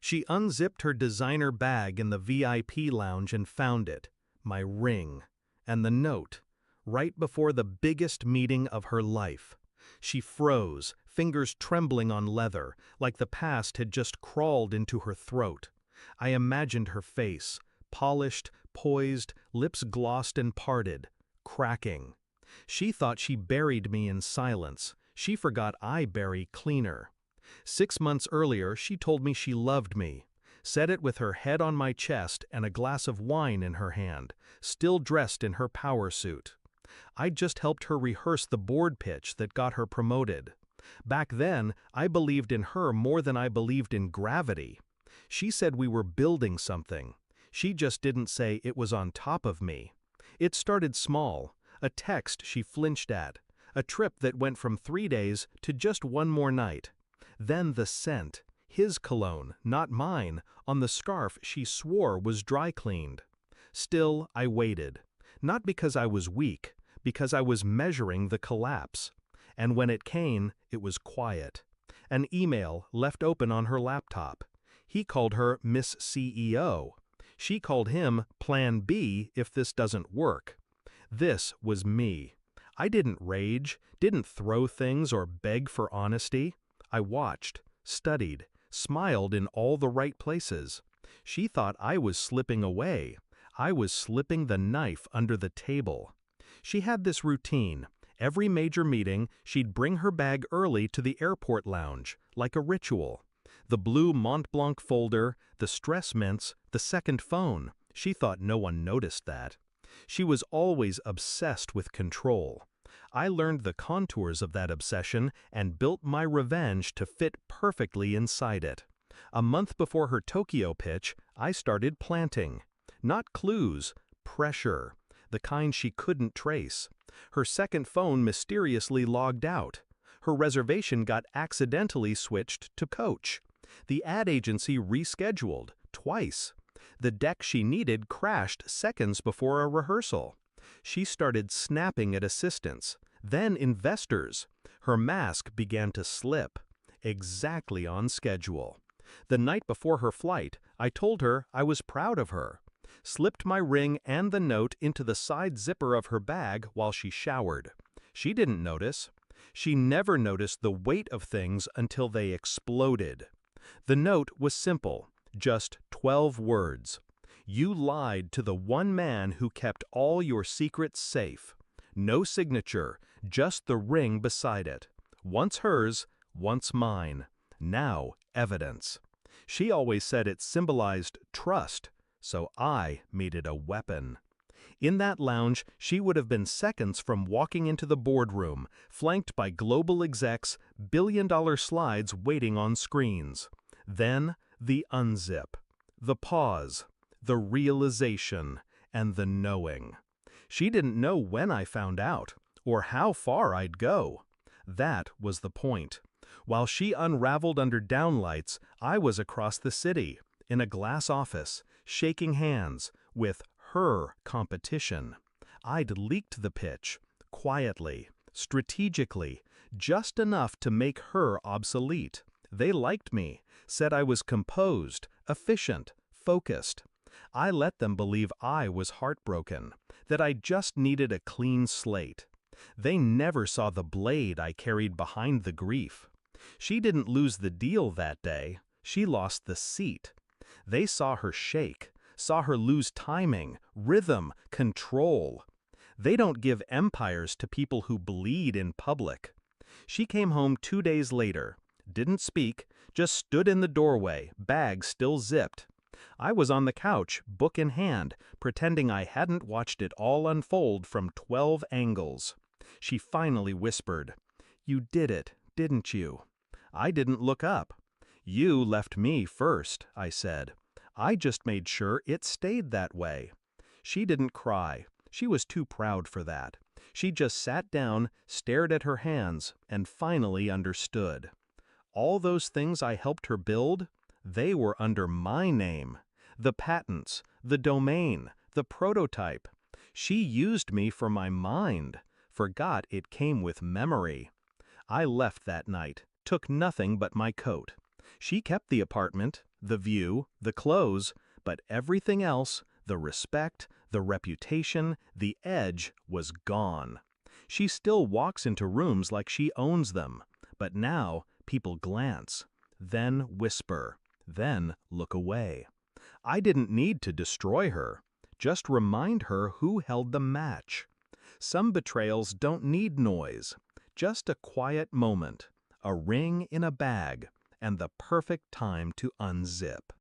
She unzipped her designer bag in the VIP lounge and found it, my ring, and the note, right before the biggest meeting of her life. She froze, fingers trembling on leather, like the past had just crawled into her throat. I imagined her face, polished, poised, lips glossed and parted, cracking. She thought she buried me in silence. She forgot I bury cleaner. 6 months earlier, she told me she loved me, said it with her head on my chest and a glass of wine in her hand, still dressed in her power suit. I'd just helped her rehearse the board pitch that got her promoted. Back then, I believed in her more than I believed in gravity. She said we were building something. She just didn't say it was on top of me. It started small, a text she flinched at, a trip that went from 3 days to just one more night. Then the scent, his cologne, not mine, on the scarf she swore was dry cleaned. Still, I waited. Not because I was weak, because I was measuring the collapse. And when it came, it was quiet. An email left open on her laptop. He called her Miss CEO. She called him Plan B if this doesn't work. This was me. I didn't rage, didn't throw things or beg for honesty. I watched, studied, smiled in all the right places. She thought I was slipping away. I was slipping the knife under the table. She had this routine. Every major meeting, she'd bring her bag early to the airport lounge, like a ritual. The blue Mont Blanc folder, the stress mints, the second phone. She thought no one noticed that. She was always obsessed with control. I learned the contours of that obsession and built my revenge to fit perfectly inside it. A month before her Tokyo pitch, I started planting. Not clues, pressure, the kind she couldn't trace. Her second phone mysteriously logged out. Her reservation got accidentally switched to coach. The ad agency rescheduled, twice. The deck she needed crashed seconds before a rehearsal. She started snapping at assistants, then investors. Her mask began to slip, exactly on schedule. The night before her flight, I told her I was proud of her. Slipped my ring and the note into the side zipper of her bag while she showered. She didn't notice. She never noticed the weight of things until they exploded. The note was simple, just 12 words. You lied to the one man who kept all your secrets safe. No signature, just the ring beside it. Once hers, once mine. Now evidence. She always said it symbolized trust, so I made it a weapon. In that lounge, she would have been seconds from walking into the boardroom, flanked by global execs, billion-dollar slides waiting on screens. Then, the unzip, the pause, the realization, and the knowing. She didn't know when I found out, or how far I'd go. That was the point. While she unraveled under downlights, I was across the city, in a glass office, shaking hands, with her competition. I'd leaked the pitch, quietly, strategically, just enough to make her obsolete. They liked me, said I was composed, efficient, focused. I let them believe I was heartbroken, that I just needed a clean slate. They never saw the blade I carried behind the grief. She didn't lose the deal that day, she lost the seat. They saw her shake, saw her lose timing, rhythm, control. They don't give empires to people who bleed in public. She came home 2 days later, didn't speak, just stood in the doorway, bag still zipped. I was on the couch, book in hand, pretending I hadn't watched it all unfold from 12 angles. She finally whispered, "You did it, didn't you?" I didn't look up. "You left me first," I said. "I just made sure it stayed that way." She didn't cry. She was too proud for that. She just sat down, stared at her hands, and finally understood. All those things I helped her build, they were under my name. The patents, the domain, the prototype. She used me for my mind, forgot it came with memory. I left that night, took nothing but my coat. She kept the apartment, the view, the clothes, but everything else, the respect, the reputation, the edge, was gone. She still walks into rooms like she owns them, but now people glance, then whisper, then look away. I didn't need to destroy her, just remind her who held the match. Some betrayals don't need noise, just a quiet moment, a ring in a bag, and the perfect time to unzip.